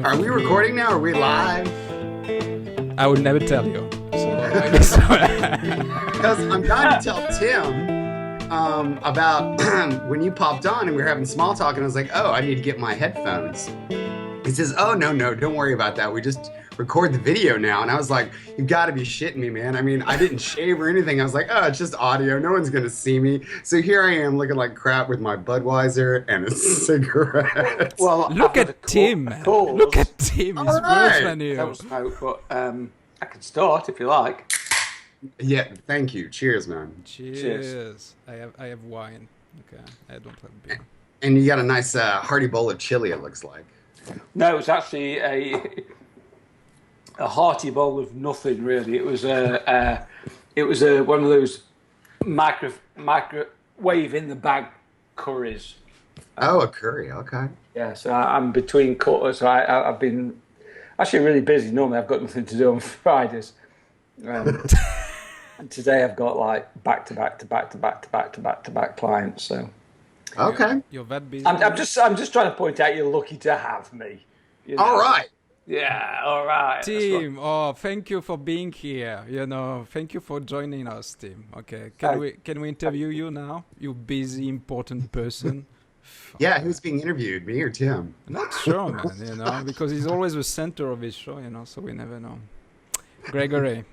Are we recording now? Are we live? I would never tell you. So I guess Because I'm trying to tell Tim about when you popped on and we were having small talk, and I was like, oh, I need to get my headphones. He says, oh, no, don't worry about that. We just record the video now. And I was like, you got to be shitting me, man. I mean, I didn't shave or anything. I was like, oh, it's just audio. No one's going to see me. So here I am looking like crap with my Budweiser and a cigarette. Well, look at Tim, man. Look at Tim. He's worse than you. Don't smoke, but I can start if you like. Yeah, thank you. Cheers, man. Cheers. I have wine. Okay, I don't have beer. And you got a nice hearty bowl of chili, it looks like. No, it's actually a hearty bowl of nothing really. It was one of those microwave in the bag curries. Oh, a curry. Okay. Yeah, so I'm between quarters. So I've been actually really busy. Normally I've got nothing to do on Fridays. And today I've got like back to back clients. So okay, you're that busy. I'm just trying to point out you're lucky to have me. You know? All right. Yeah, all right. Tim, thank you for being here. Thank you for joining us, Tim. Okay, can we interview you now? You busy, important person. Yeah, who's being interviewed, me or Tim? Not sure, man. Because he's always the center of his show. So we never know. Gregory.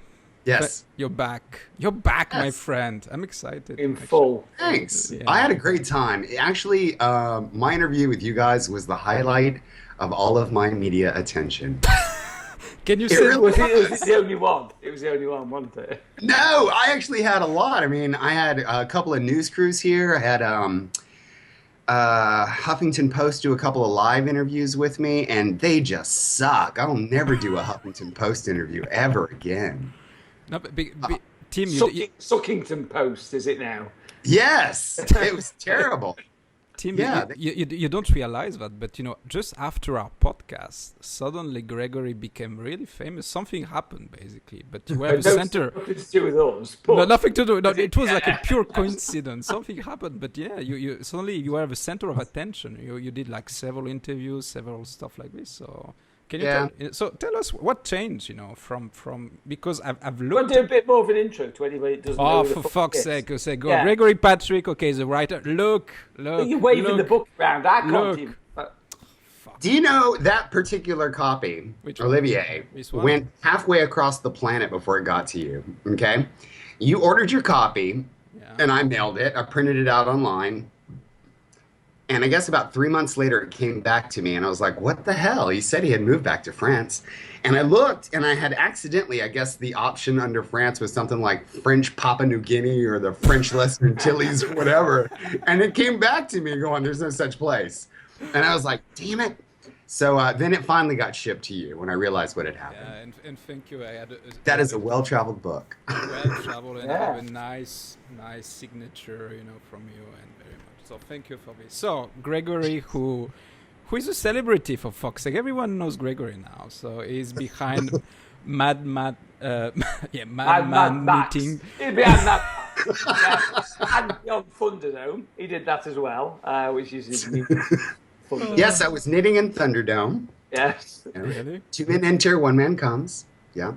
Yes. You're back. You're back, yes. My friend. I'm excited. In full. Thanks. Yeah. I had a great time. Actually, my interview with you guys was the highlight of all of my media attention. Can you say... It was the only one. It was the only one, wasn't it? No, I actually had a lot. I mean, I had a couple of news crews here. I had Huffington Post do a couple of live interviews with me, and they just suck. I'll never do a Huffington Post interview ever again. No, but Tim, Suckington Post, is it now? Yes, it was terrible. Tim, yeah, you don't realize that, but just after our podcast, suddenly Gregory became really famous. Something happened, basically. But you were the center. Nothing to do with us. No, nothing to do. No, it was like a pure coincidence. Something happened, but yeah, you suddenly you were the center of attention. You did like several interviews, several stuff like this. So. Can you tell us what changed, from because I've looked. Want to do a bit more of an intro to anybody that doesn't know. Oh, for fuck's sake! Say go. Yeah. Gregory Patrick, okay, the writer. Look. You're waving the book around. I can't even. Do you know that particular copy, Olivier, went halfway across the planet before it got to you? Okay, you ordered your copy, and I mailed it. I printed it out online. And I guess about 3 months later, it came back to me, and I was like, what the hell? He said he had moved back to France. And I looked, and I had accidentally, I guess the option under France was something like French Papua New Guinea or the French Lesser Antilles or whatever. And it came back to me going, there's no such place. And I was like, damn it. So then it finally got shipped to you when I realized what had happened. Yeah, and thank you. That is a well-traveled book. Well-traveled, and I have a nice signature, from you, and very much. So thank you for this. So Gregory, who is a celebrity for fuck's sake. Everyone knows Gregory now. So he's behind Mad Meeting. He's behind that. And on Thunderdome, he did that as well, which is his new. Yes, I was knitting in Thunderdome. Yes. Really? 2 men enter, 1 man comes. Yeah.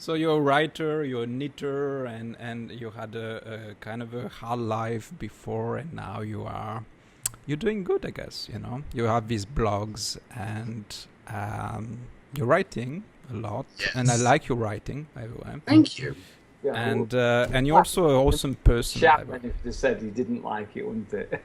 So you're a writer, you're a knitter, and you had a kind of a hard life before, and now you're doing good, I guess. You have these blogs, and you're writing a lot, and I like your writing, by the way. Thank you. Yeah, and you're also an awesome person. Chapman, if they said he didn't like it, wouldn't it?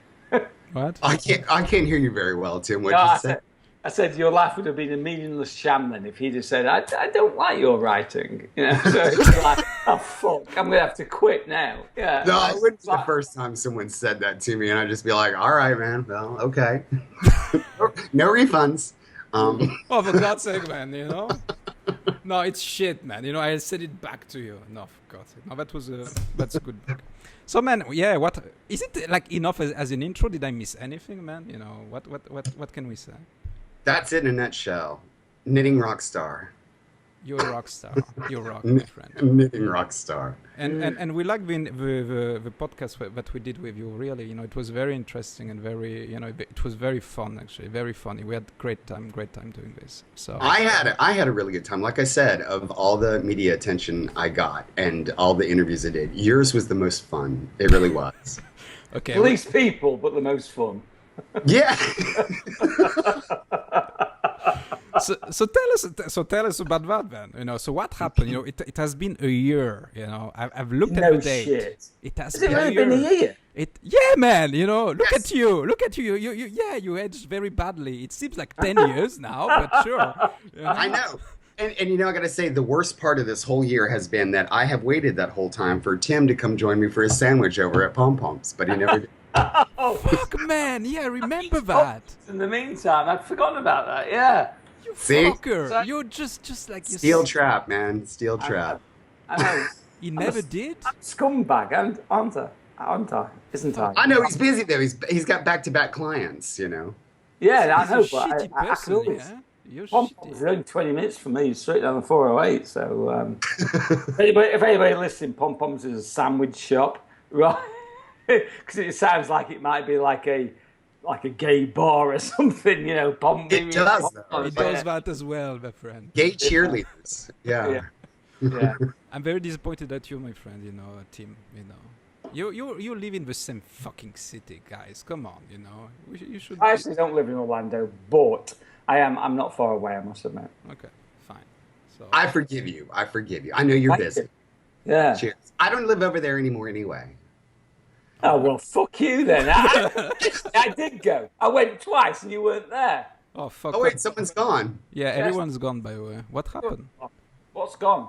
What? I can't hear you very well, Tim. What did you say? I said your life would have been a meaningless sham then if he'd have said, I don't like your writing. So it's like, oh, fuck, I'm going to have to quit now. Yeah. No, it wouldn't be the first time someone said that to me, and I'd just be like, all right, man, well, okay. No refunds. Oh, for God's sake, man, No, it's shit, man. I said it back to you. No, for God's sake. No, that's a good book. So, man, yeah, what is it like enough as an intro? Did I miss anything, man? What can we say? That's it in a nutshell. Knitting rock star. You're a rock star. You rock, my friend. Knitting rock star. And we like the podcast that we did with you. Really, it was very interesting and very, it was very fun actually, very funny. We had great time doing this. So I had a really good time. Like I said, of all the media attention I got and all the interviews I did, yours was the most fun. It really was. Okay. Least people, but the most fun. Yeah. So tell us about that then. So what happened? It has been a year. I've looked at the date. Shit. It has been a year. Yeah, man. Look at you. You aged very badly. It seems like 10 years now, but sure. I know. And I gotta say, the worst part of this whole year has been that I have waited that whole time for Tim to come join me for a sandwich over at Pom Poms, but he never did. Oh, fuck, man. Yeah, remember that. In the meantime, I'd forgotten about that. Yeah. You fucker. You're just like... Steel trap, man. Steel trap. I know. He never did? I'm scumbag, aren't I? Isn't I? I know, he's busy though. He's got back-to-back clients, Yeah, I know, but I person, can always... yeah? You're It's only 20 minutes from me, straight down the 408. So, if anybody listening, Pom Poms is a sandwich shop, right? Because it sounds like it might be like a gay bar or something, It does. It does that as well, my friend. Gay cheerleaders. Yeah. I'm very disappointed at you, my friend. Tim. You live in the same fucking city, guys. Come on, you should. I actually don't live in Orlando, but I'm not far away, I must admit. Okay, fine. So I forgive you. I know you're busy. Yeah. Cheers. I don't live over there anymore anyway. Oh, well, fuck you then. I did go. I went twice and you weren't there. Oh, fuck. Oh, wait, someone's gone. Yeah, everyone's gone, by the way. What happened? What's gone?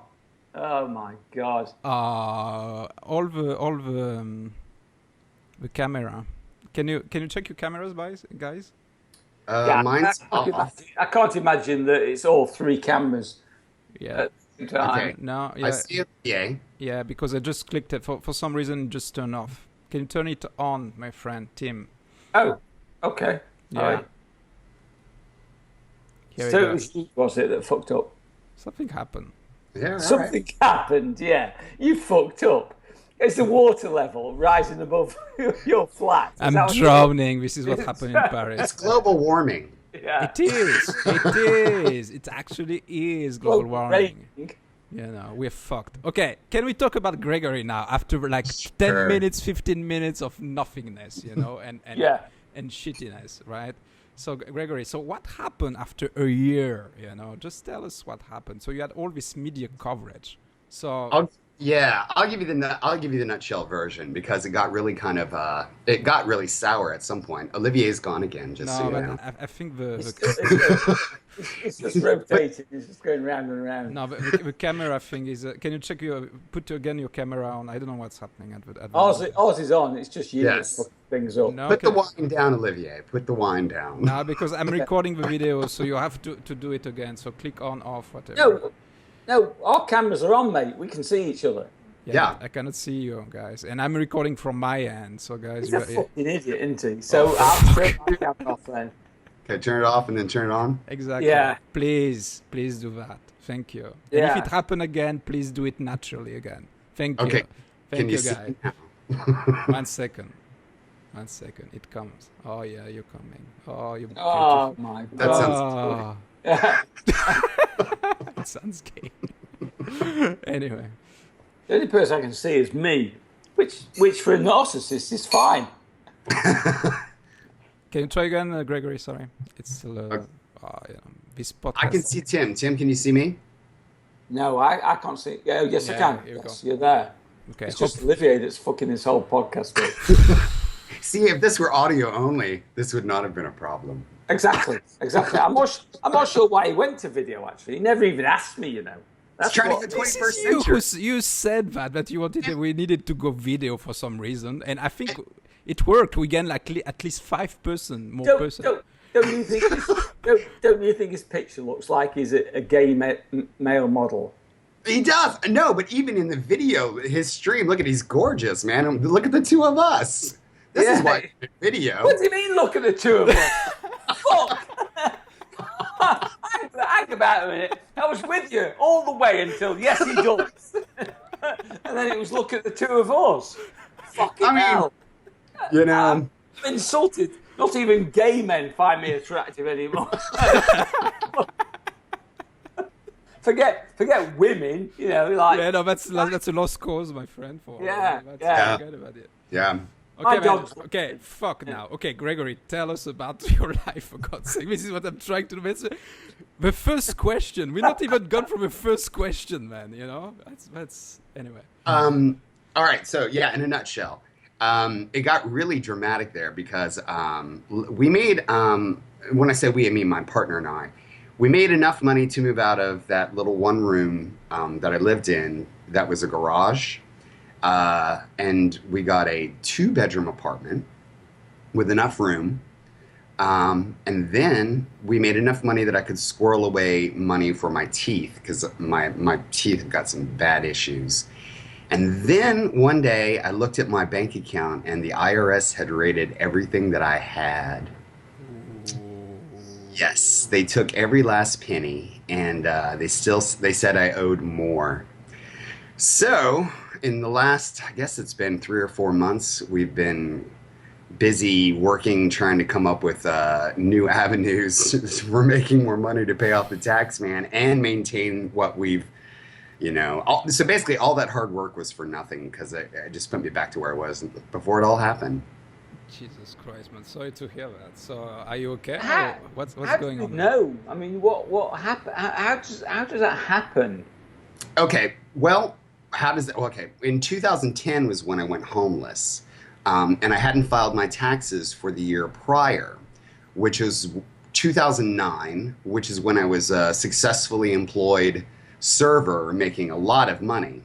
Oh, my God. All the camera. Can you check your cameras, guys? Mine's off. I can't imagine that it's all three cameras. Yeah. Okay. No, yeah. I see it. Yeah. Yeah, because I just clicked it. For some reason, it just turned off. Can you turn it on, my friend, Tim? Oh, okay. Yeah. All right. Here was it that fucked up? Something happened. Yeah, Something happened, yeah. You fucked up. It's the water level rising above your flat. I'm drowning. This is what happened in Paris. It's global warming. Yeah. It is. It actually is global warming. We're fucked. Okay, can we talk about Gregory now after like 10 minutes, 15 minutes of nothingness, and shittiness, right? So Gregory, what happened after a year, Just tell us what happened. So you had all this media coverage. So I'll give you the nutshell version because it got really it got really sour at some point. Olivier's gone again, just so you know. I think it's just rotating. It's just going round and round. No, but the camera thing is. Can you check put again your camera on? I don't know what's happening at Ours is on. It's just you that fuck things up. No, Put the wine down, Olivier. Put the wine down. No, because I'm recording the video, so you have to do it again. So click on, off, whatever. No, our cameras are on, mate. We can see each other. Yeah. I cannot see you guys, and I'm recording from my end. So guys, he's a fucking idiot, isn't he? So I'll turn my camera off then. Okay, turn it off and then turn it on. Exactly. Yeah. Please do that. Thank you. Yeah. And if it happens again, please do it naturally again. Thank you. Okay. Thank you, see guys. One second. It comes. Oh yeah, you're coming. Oh, you're beautiful. Oh my God. That sounds cool. It sounds gay. Anyway. The only person I can see is me, which for a narcissist is fine. Can you try again, Gregory? Sorry. It's still this podcast. I can see Tim. Tim, can you see me? No, I can't see. Yeah, yes, I can. Yes, you're there. Okay. It's just Olivier that's fucking this whole podcast up. See, if this were audio only, this would not have been a problem. Exactly. I'm not sure why he went to video. Actually, he never even asked me. That's trying to get the 21st century. You said that you wanted. We needed to go video for some reason, and I think it worked. We gained at least 5 more person. Don't you think his picture looks like he's a gay male model? He does. No, but even in the video, his stream, look at, he's gorgeous, man. Look at the two of us. This is why video. What do you mean, look at the two of us? Fuck! hang about a minute. I was with you all the way until yes, he does. And then it was look at the two of us. Fucking hell. You know, I'm insulted. Not even gay men find me attractive anymore. Forget women. You know, like yeah, no, that's a lost cause, my friend. Forget about it. Yeah. Okay, man. Okay, fuck now. Okay, Gregory, tell us about your life, for God's sake. This is what I'm trying to do. The first question. We're not even gone from the first question, man. You know, that's anyway. All right. So yeah, in a nutshell, it got really dramatic there because we made. When I say we, I mean my partner and I. We made enough money to move out of that little one room that I lived in. That was a garage. And we got a 2-bedroom apartment with enough room. And then we made enough money that I could squirrel away money for my teeth because my teeth have got some bad issues. And then one day I looked at my bank account and the IRS had raided everything that I had. Yes, they took every last penny and they said I owed more. So in the last, I guess it's been 3 or 4 months, we've been busy working, trying to come up with new avenues for making more money to pay off the tax man and maintain what we've, so basically all that hard work was for nothing because it just put me back to where I was before it all happened. Jesus Christ, man! Sorry to hear that. So, are you okay? What's going on? No, I mean, what happened? How does that happen? Okay, well, how does that? Okay, in 2010 was when I went homeless, and I hadn't filed my taxes for the year prior, which was 2009, which is when I was a successfully employed server making a lot of money.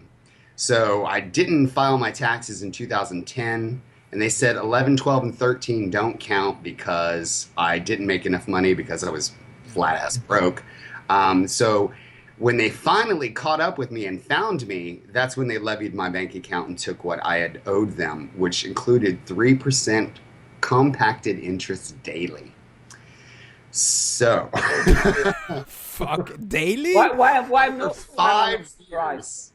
So I didn't file my taxes in 2010. And they said 11, 12, and 13 don't count because I didn't make enough money because I was flat-ass broke. So when they finally caught up with me and found me, that's when they levied my bank account and took what I had owed them, which included 3% compacted interest daily. So... Fuck, daily? Why not 5 years?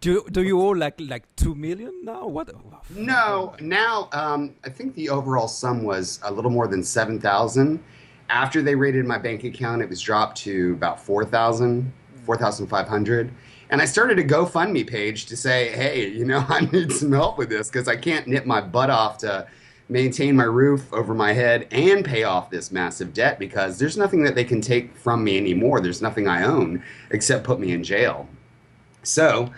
Do you owe like 2 million now? What? No, now I think the overall sum was a little more than 7,000. After they raided my bank account, it was dropped to about 4,500. And I started a GoFundMe page to say, hey, I need some help with this because I can't knit my butt off to maintain my roof over my head and pay off this massive debt because there's nothing that they can take from me anymore. There's nothing I own except put me in jail. So...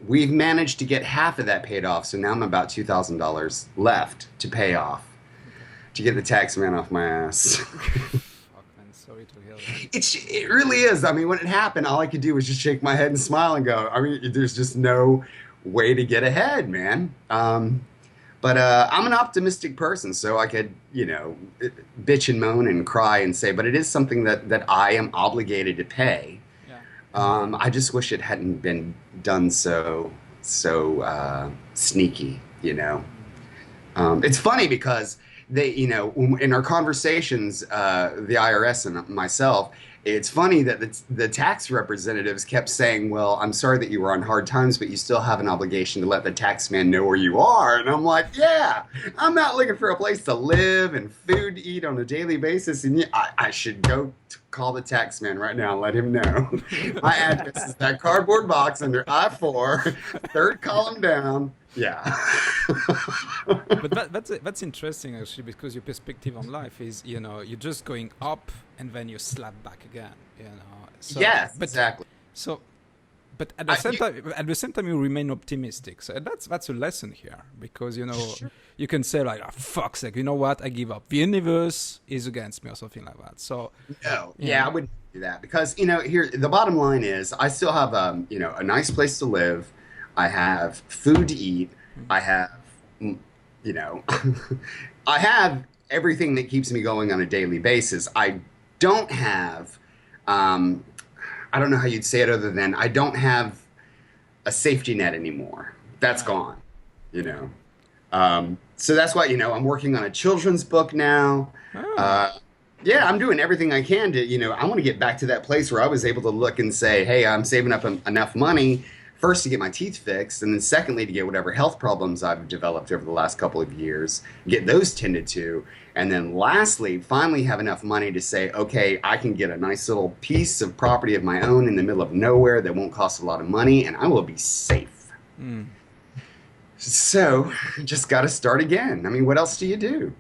we've managed to get half of that paid off, so now I'm about $2,000 left to pay off to get the tax man off my ass. Fuck, man, sorry to hear that. It really is. I mean, when it happened, all I could do was just shake my head and smile and go, I mean, there's just no way to get ahead, man. But I'm an optimistic person, so I could, bitch and moan and cry and say, but it is something that I am obligated to pay. I just wish it hadn't been done so sneaky, It's funny because they, in our conversations, the IRS and myself, it's funny that the tax representatives kept saying, well, I'm sorry that you were on hard times, but you still have an obligation to let the tax man know where you are. And I'm like, yeah, I'm not looking for a place to live and food to eat on a daily basis. And I should go call the tax man right now and let him know. My address is that cardboard box under I-4, third column down. Yeah. But that's interesting actually, because your perspective on life is, you're just going up and then you slap back again, So, yes, exactly. So, but at the same time, you remain optimistic. So that's a lesson here, because Sure. you can say like, oh, fuck's sake, you know what? I give up. The universe is against me or something like that. So no, I wouldn't do that because here the bottom line is I still have a nice place to live. I have food to eat. I have, I have everything that keeps me going on a daily basis. I don't have, I don't know how you'd say it other than I don't have a safety net anymore. That's gone, So that's why, I'm working on a children's book now. yeah, I'm doing everything I can to, I want to get back to that place where I was able to look and say, hey, I'm saving up enough money first to get my teeth fixed, and then secondly to get whatever health problems I've developed over the last couple of years, get those tended to, and then lastly, finally have enough money to say, okay, I can get a nice little piece of property of my own in the middle of nowhere that won't cost a lot of money, and I will be safe. So, just got to start again. I mean, what else do you do?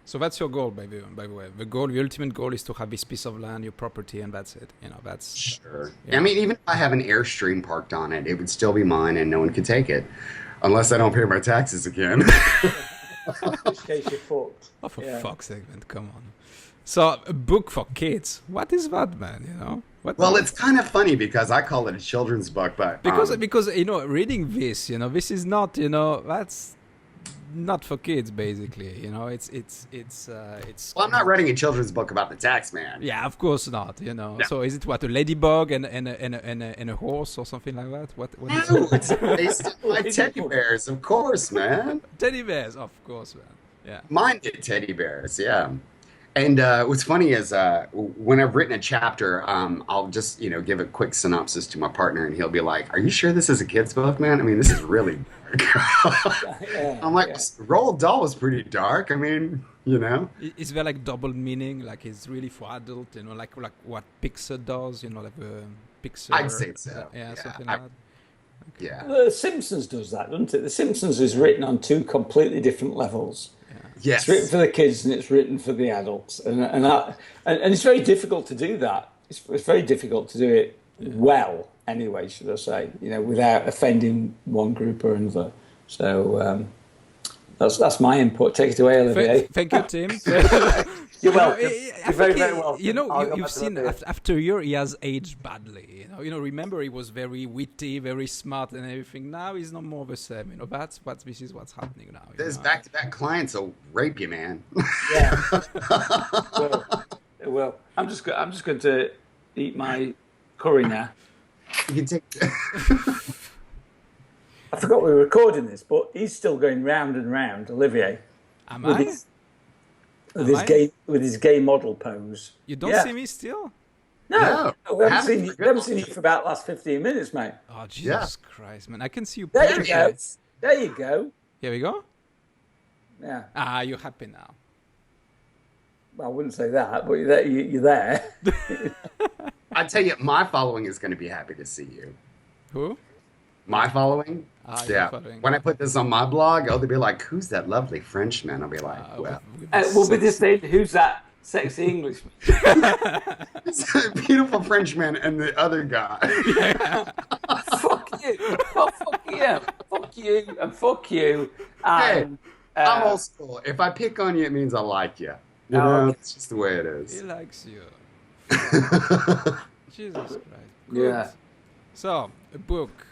So that's your goal, by the way. The ultimate goal is to have this piece of land, your property, and that's it. That's sure. Yeah. I mean, even if I have an Airstream parked on it, it would still be mine, and no one could take it, unless I don't pay my taxes again. In which case you're fucked. Oh, for fuck's sake, man! Come on. So, a book for kids. What is that, man? Well, it's kind of funny because I call it a children's book, but because reading this, this is not, that's not for kids, basically. It's well, I'm not writing a children's book about the tax man. Yeah, of course not. No. So is it what, a ladybug and a horse or something like that? What no, it's based on like teddy bears, of course, man. Teddy bears, of course, man. Yeah. Mine did teddy bears, yeah. And what's funny is when I've written a chapter, I'll just give a quick synopsis to my partner, and he'll be like, "Are you sure this is a kid's book, man? I mean, this is really dark." I'm like, Roald Dahl was pretty dark. I mean, Is there like double meaning? Like it's really for adult, like what Pixar does, like Pixar. I'd say so. Something like that. Okay. Yeah. The Simpsons does that, doesn't it? The Simpsons is written on two completely different levels. Yes. It's written for the kids and it's written for the adults, and it's very difficult to do that. It's very difficult to do it well, anyway, should I say? Without offending one group or another. So that's my input. Take it away, Olivier. Thank you, Tim. You're welcome. You're very, very welcome. You've seen after a year he has aged badly. Remember he was very witty, very smart, and everything. Now he's not more the same. This is what's happening now. There's back-to-back clients will rape you, man. Yeah. Well, I'm just going to eat my curry now. You can take. I forgot we were recording this, but he's still going round and round, Olivier. Am I? With his gay model pose. You don't see me still? No. We haven't seen you for about the last 15 minutes, mate. Oh, Jesus Christ, man. I can see you. There you go. There you go. Here we go. Yeah. You're happy now. Well, I wouldn't say that, but you're there. I tell you, my following is going to be happy to see you. Who? My following? Yeah. When I put this on my blog, they'll be like, "Who's that lovely Frenchman?" I'll be like, we'll be just saying, "Who's that sexy Englishman?" It's a beautiful Frenchman and the other guy. Fuck you. Fuck you. Fuck you. And fuck you. Hey, I'm old school. If I pick on you, it means I like you. It's just the way it is. He likes you. Jesus Christ. Good. Yeah. So, a book.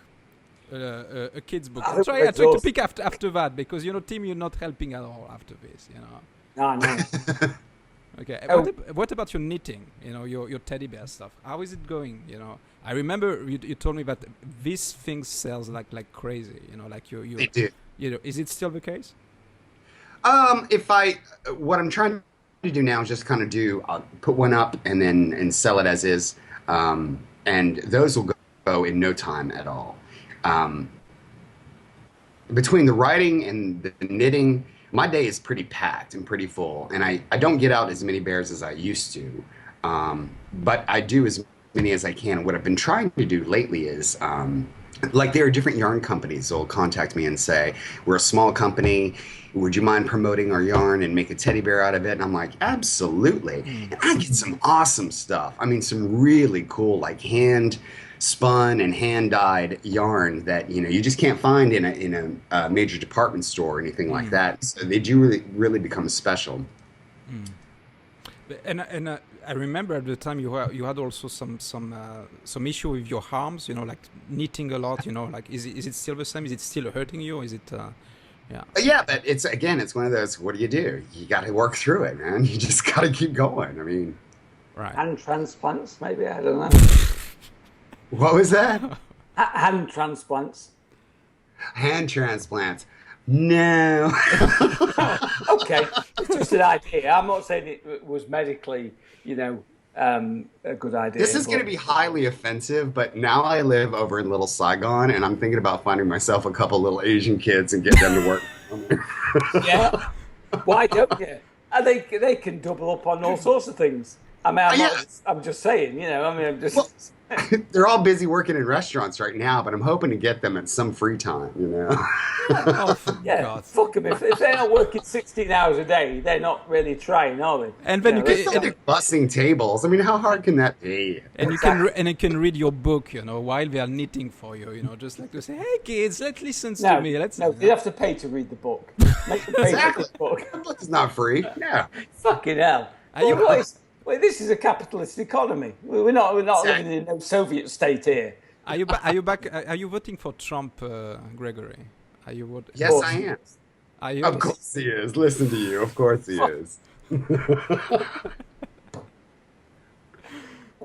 A kid's book. I try to pick after that because Tim, you're not helping at all after this. No. Okay. What about your knitting? Your teddy bear stuff. How is it going? I remember you told me that this thing sells like crazy. Like you. They do. Is it still the case? What I'm trying to do now is just kind of I'll put one up and sell it as is, and those will go in no time at all. Between the writing and the knitting, my day is pretty packed and pretty full, and I don't get out as many bears as I used to, but I do as many as I can. And what I've been trying to do lately is, like there are different yarn companies that will contact me and say, "We're a small company. Would you mind promoting our yarn and make a teddy bear out of it?" And I'm like, absolutely. And I get some awesome stuff. I mean, some really cool, like hand spun and hand dyed yarn that you just can't find in a major department store or anything like that. So they do really become special. And I remember at the time you had also some issue with your arms, like knitting a lot. Like is it still the same? Is it still hurting you? Is it? Yeah, but it's one of those. What do? You got to work through it, man. You just got to keep going. I mean, right. Hand transplants, maybe, I don't know. What was that? Hand transplants. Hand transplants. No. Okay, it's just an idea. I'm not saying it was medically, a good idea. This is going to be highly offensive, but now I live over in Little Saigon, and I'm thinking about finding myself a couple little Asian kids and get them to work. Yeah, why don't you? And they can double up on all sorts of things. I mean, I'm just saying, I'm just. Well, they're all busy working in restaurants right now, but I'm hoping to get them at some free time, Yeah, fuck them. If they're not working 16 hours a day, they're not really trying, are they? And then they're bussing tables. I mean, how hard can that be? And you can read your book, while they are knitting for you, just like to say, hey kids, let's listen to me. You have to pay to read the book. Make them pay for the book. The book is not free. Yeah. Fucking hell. Well, this is a capitalist economy. We're not living in no Soviet state here. Are you back? Are you voting for Trump, Gregory? Are you voting? Yes, I am. Are you? Of course he is. Listen to you. Of course he is.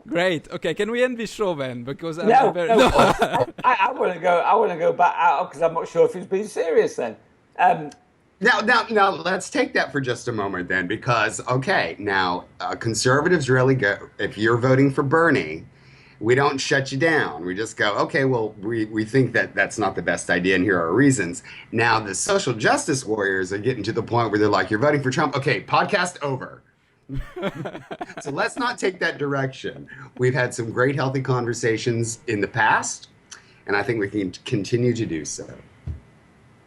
Great. Okay, can we end this show then? Because I want to go. I want to go back out because I'm not sure if he's being serious then. Now, let's take that for just a moment then, because, now, conservatives really go, if you're voting for Bernie, we don't shut you down. We just go, okay, well, we think that that's not the best idea, and here are our reasons. Now, the social justice warriors are getting to the point where they're like, you're voting for Trump? Okay, podcast over. So let's not take that direction. We've had some great, healthy conversations in the past, and I think we can continue to do so.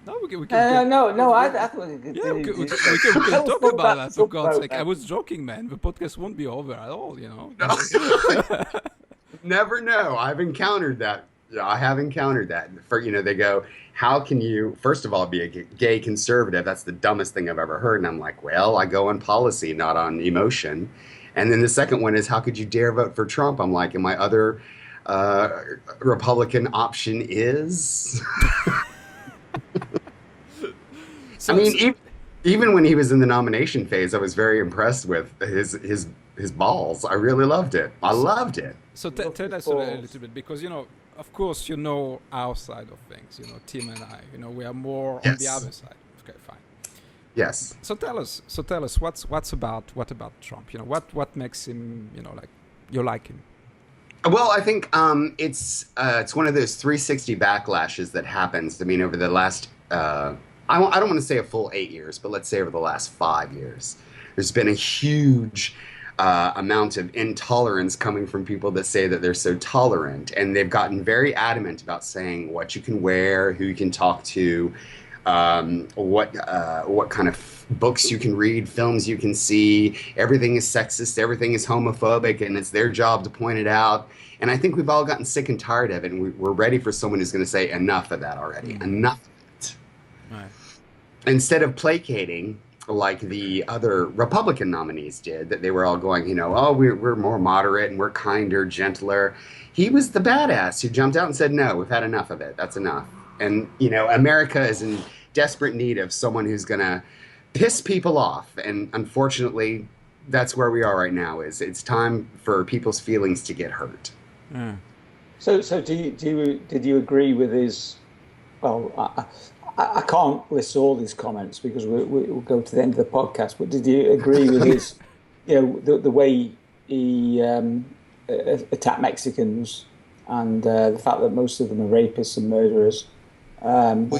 No, we can I thought we can talk about that, for God's sake. I was joking, man. The podcast won't be over at all, Never know. I've encountered that. Yeah, I have encountered that. They go, how can you, first of all, be a gay conservative? That's the dumbest thing I've ever heard. And I'm like, well, I go on policy, not on emotion. And then the second one is, how could you dare vote for Trump? I'm like, and my other Republican option is... Even when he was in the nomination phase, I was very impressed with his balls. I really loved it. I loved it. So tell us a little bit, because of course, our side of things. Tim and I. We are more on the other side. Okay, fine. Yes. So tell us. What about Trump? What makes him? You like him. Well, I think it's one of those 360 backlashes that happens. I mean, over the last. I don't want to say a full 8 years, but let's say over the last 5 years, there's been a huge amount of intolerance coming from people that say that they're so tolerant, and they've gotten very adamant about saying what you can wear, who you can talk to, what kind of books you can read, films you can see. Everything is sexist, everything is homophobic, and it's their job to point it out. And I think we've all gotten sick and tired of it, and we're ready for someone who's going to say enough of that already. Enough. Right. Instead of placating like the other Republican nominees did, that they were all going, we're more moderate and we're kinder, gentler. He was the badass who jumped out and said, no, we've had enough of it. That's enough. And, America is in desperate need of someone who's going to piss people off. And unfortunately, that's where we are right now. It's time for people's feelings to get hurt. Yeah. So did you agree with his? Well, I can't list all these comments because we'll go to the end of the podcast. But did you agree with his, the way he attacked Mexicans and the fact that most of them are rapists and murderers, and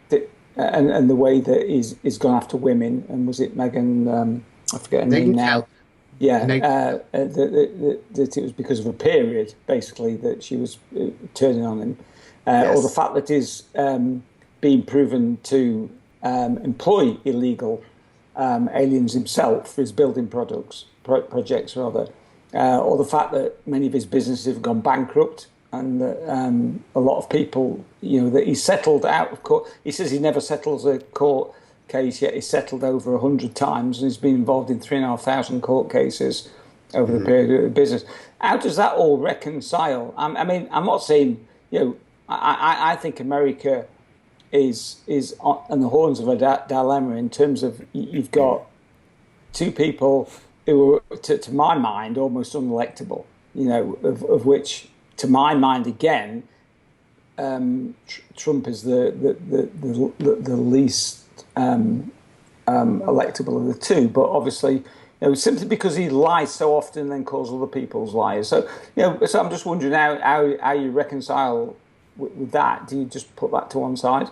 the way that he's gone after women? And was it Megan? I forget her name now. Yeah, that it was because of a period, basically, that she was turning on him, or the fact that he's being proven to employ illegal aliens himself for his building projects, rather, or the fact that many of his businesses have gone bankrupt, and that a lot of people, that he's settled out of court. He says he never settles a court case, yet he's settled over 100 times, and he's been involved in 3,500 court cases over the period of the business. How does that all reconcile? I mean, I'm not saying, I think America is on the horns of a dilemma in terms of you've got two people who are, to my mind, almost unelectable, of which, to my mind, again, Trump is the least electable of the two, but obviously, simply because he lies so often and then calls other people's liars. So, so I'm just wondering how you reconcile with that. Do you just put that to one side?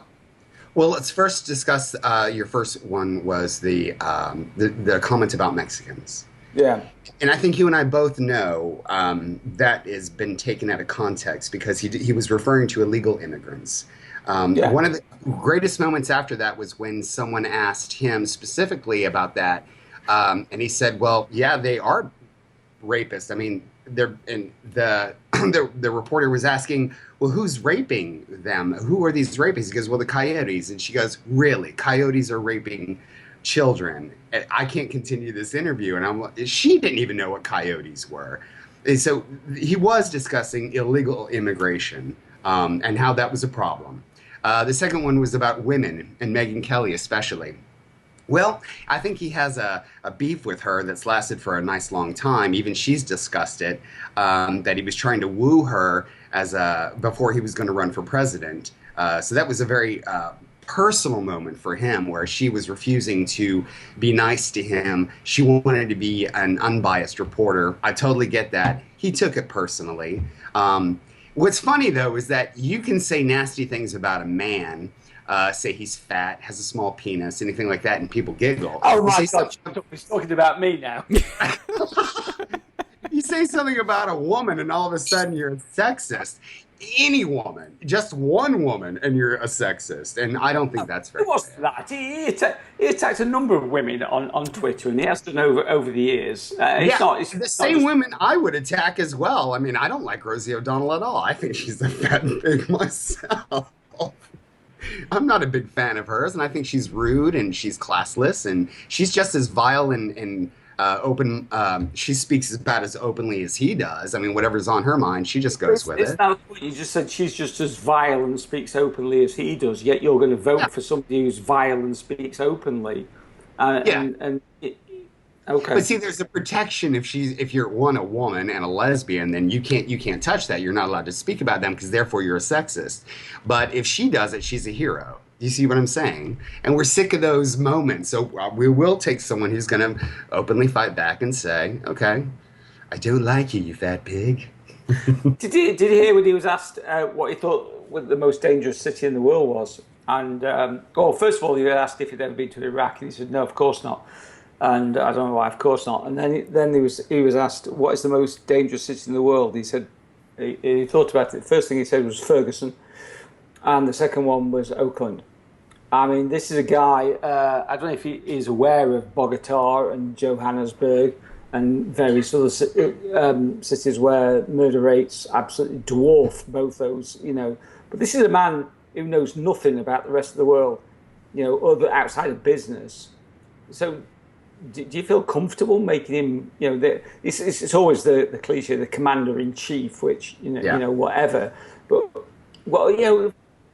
Well, let's first discuss your first one was the comment about Mexicans. Yeah. And I think you and I both know that has been taken out of context because he was referring to illegal immigrants. One of the greatest moments after that was when someone asked him specifically about that. And he said, well, yeah, they are rapists. I mean, the reporter was asking, well, who's raping them? Who are these rapists? He goes, well, the coyotes. And she goes, really? Coyotes are raping children? I can't continue this interview. And she didn't even know what coyotes were. And so he was discussing illegal immigration and how that was a problem. The second one was about women, and Megyn Kelly especially. Well, I think he has a beef with her that's lasted for a nice long time. Even she's discussed it, that he was trying to woo her before he was going to run for president. So that was a very personal moment for him where she was refusing to be nice to him. She wanted to be an unbiased reporter. I totally get that. He took it personally. What's funny, though, is that you can say nasty things about a man, say he's fat, has a small penis, anything like that, and people giggle. Oh my God, he's talking about me now. You say something about a woman and all of a sudden you're a sexist. Any woman, just one woman, and you're a sexist. And I don't think that's very fair. It wasn't that. He attacked a number of women on Twitter, and he has done over the years. It's the same women I would attack as well. I mean, I don't like Rosie O'Donnell at all. I think she's a fat pig myself. I'm not a big fan of hers, and I think she's rude and she's classless, and she's just as vile and open. She speaks about as openly as he does. I mean, whatever's on her mind, she just goes with it. Now, you just said she's just as vile and speaks openly as he does, yet you're going to vote for somebody who's vile and speaks openly. Okay. But see, there's a protection if you're a woman and a lesbian, then you can't touch that. You're not allowed to speak about them because therefore you're a sexist. But if she does it, she's a hero. You see what I'm saying? And we're sick of those moments. So we will take someone who's going to openly fight back and say, okay, I don't like you, you fat pig. Did you hear when he was asked what he thought the most dangerous city in the world was? And, first of all, he was asked if he'd ever been to Iraq, and he said, no, of course not. And I don't know why, of course not. And then he was asked, what is the most dangerous city in the world? He said, he thought about it. The first thing he said was Ferguson, and the second one was Oakland. I mean, this is a guy, I don't know if he is aware of Bogota and Johannesburg and various other cities where murder rates absolutely dwarf both those, But this is a man who knows nothing about the rest of the world, other outside of business. So do you feel comfortable making him, it's always the cliche, the commander-in-chief, which, whatever. But,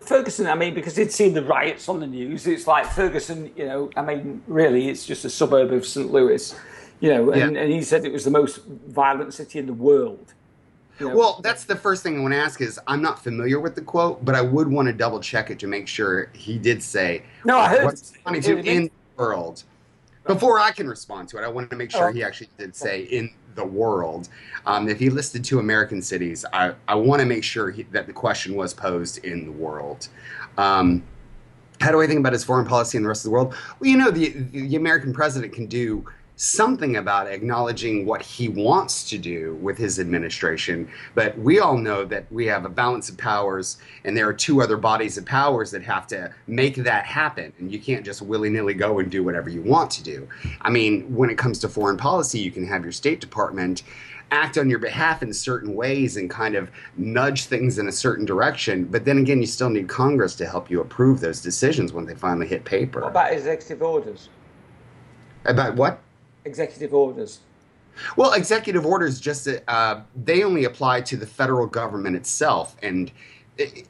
Ferguson, I mean, because he'd seen the riots on the news, it's like Ferguson, really, it's just a suburb of St. Louis, and he said it was the most violent city in the world. Well, that's the first thing I want to ask is, I'm not familiar with the quote, but I would want to double check it to make sure he did say, no, I heard what's funny too, in the world. Before I can respond to it, I wanted to make sure he actually did say in the world. If he listed 2 American cities, I want to make sure that the question was posed in the world. How do I think about his foreign policy in the rest of the world? Well, the American president can do something about acknowledging what he wants to do with his administration. But we all know that we have a balance of powers, and there are 2 other bodies of powers that have to make that happen. And you can't just willy-nilly go and do whatever you want to do. I mean, when it comes to foreign policy, you can have your State Department act on your behalf in certain ways and kind of nudge things in a certain direction. But then again, you still need Congress to help you approve those decisions when they finally hit paper. What about executive orders? About what? Executive orders. Well, executive orders they only apply to the federal government itself, and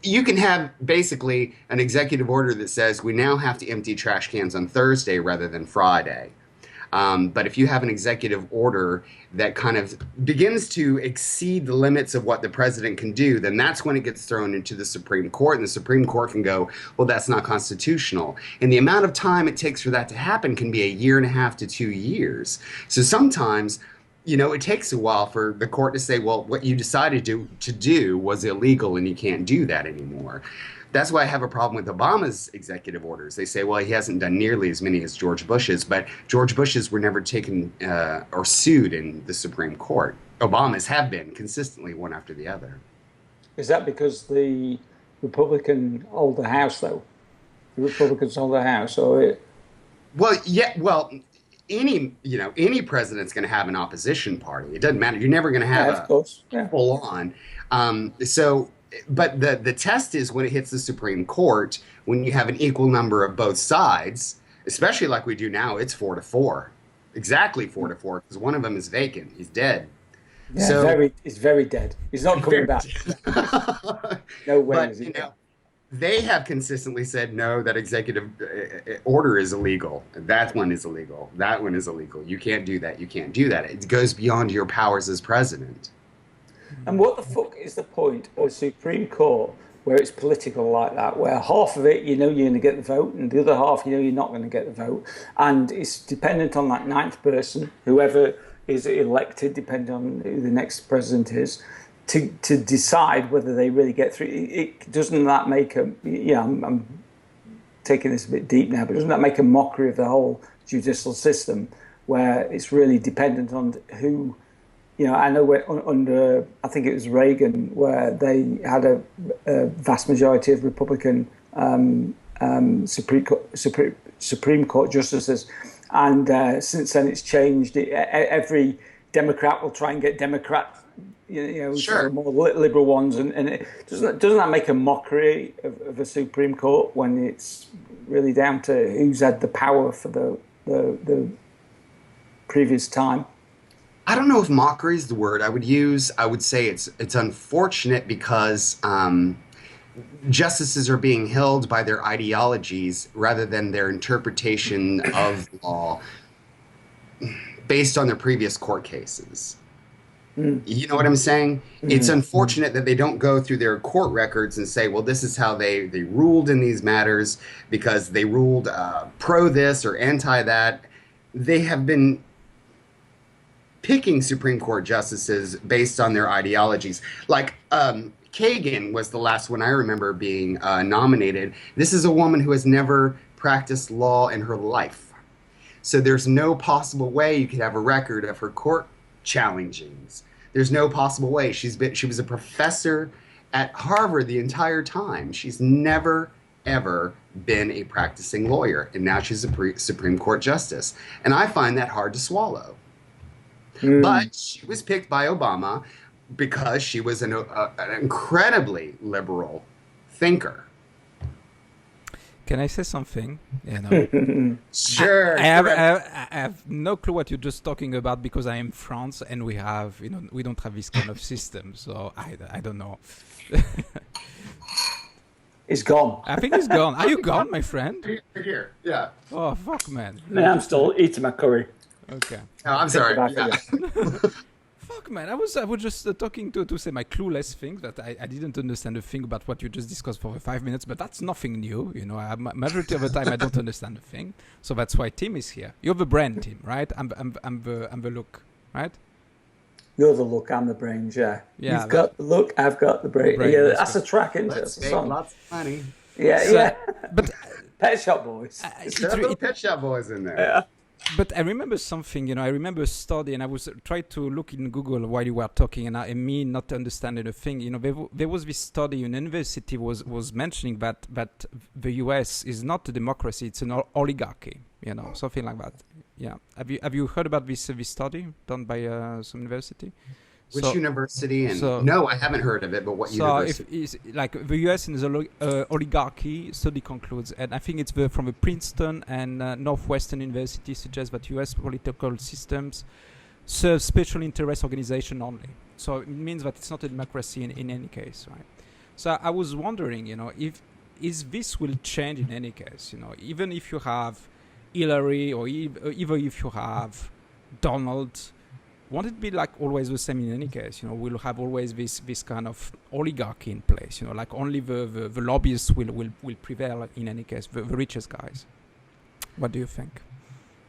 you can have basically an executive order that says we now have to empty trash cans on Thursday rather than Friday. But if you have an executive order that kind of begins to exceed the limits of what the president can do, then that's when it gets thrown into the Supreme Court, and the Supreme Court can go, well, that's not constitutional. And the amount of time it takes for that to happen can be 1.5 to 2 years. So sometimes, it takes a while for the court to say, well, what you decided to do was illegal and you can't do that anymore. That's why I have a problem with Obama's executive orders. They say, well, he hasn't done nearly as many as George Bush's, but George Bush's were never taken or sued in the Supreme Court. Obama's have been consistently, one after the other. Is that because the Republican hold the House, though? The Republicans hold the House, or? Any president's going to have an opposition party. It doesn't matter. You're never going to have full on. But the test is when it hits the Supreme Court, when you have an equal number of both sides, especially like we do now, it's 4-4. Exactly 4-4, because one of them is vacant. He's dead. Yeah, he's very dead. He's not coming back. No way is he dead. They have consistently said, no, that executive order is illegal. That one is illegal. That one is illegal. You can't do that. You can't do that. It goes beyond your powers as president. And what the fuck is the point of the Supreme Court where it's political like that, where half of it, you're going to get the vote, and the other half, you're not going to get the vote, and it's dependent on that ninth person, whoever is elected, depending on who the next president is, to decide whether they really get through. Doesn't that make I'm taking this a bit deep now, but doesn't that make a mockery of the whole judicial system, where it's really dependent on who? I know under, I think it was Reagan, where they had a vast majority of Republican Supreme Court justices, and since then it's changed. Every Democrat will try and get sure, more liberal ones, and doesn't that make a mockery of a Supreme Court when it's really down to who's had the power for the previous time? I don't know if mockery is the word I would use. I would say it's unfortunate because justices are being held by their ideologies rather than their interpretation of law based on their previous court cases. You know what I'm saying? It's unfortunate that they don't go through their court records and say, well, this is how they ruled in these matters because they ruled pro this or anti that. They have been picking Supreme Court justices based on their ideologies. Like Kagan was the last one I remember being nominated. This is a woman who has never practiced law in her life. So there's no possible way you could have a record of her court challengings. There's no possible way. She was a professor at Harvard the entire time. She's never, ever been a practicing lawyer. And now she's a Supreme Court justice. And I find that hard to swallow. But she was picked by Obama because she was an incredibly liberal thinker. Can I say something? Sure. I have no clue what you're just talking about because I am France and we don't have this kind of system. So I don't know. It's gone. I think it's gone. Are you gone, my friend? Here. Yeah. Oh, fuck, man. No, I'm still eating my curry. Okay. Oh, I'm sorry. Yeah. Fuck, man. I was just talking to say my clueless thing that I didn't understand a thing about what you just discussed for 5 minutes, but that's nothing new. Majority of the time I don't understand a thing, so that's why Tim is here. You're the brain, Tim, right? I'm the look, right? You're the look, I'm the brains. Yeah. You've got the look, I've got the brain. Yeah, that's a track, isn't it? Let's make lots of money. Yeah. But Pet Shop Boys. There's Pet Shop Boys in there. Yeah. But I remember something, I remember a study, and I was trying to look in Google while you were talking, and me not understanding a thing. There was this study, an university was mentioning that the US is not a democracy; it's an oligarchy. Something like that. Yeah. Have you heard about this study done by some university? Which university? No, I haven't heard of it, but what university? So if the US in the oligarchy, study concludes, and I think it's from the Princeton and Northwestern University suggests that US political systems serve special interest organization only. So it means that it's not a democracy in any case, right? So I was wondering, if this will change in any case, even if you have Hillary or even if you have Donald, won't it be like always the same in any case? We'll have always this kind of oligarchy in place. Like only the lobbyists will prevail in any case, the richest guys. What do you think?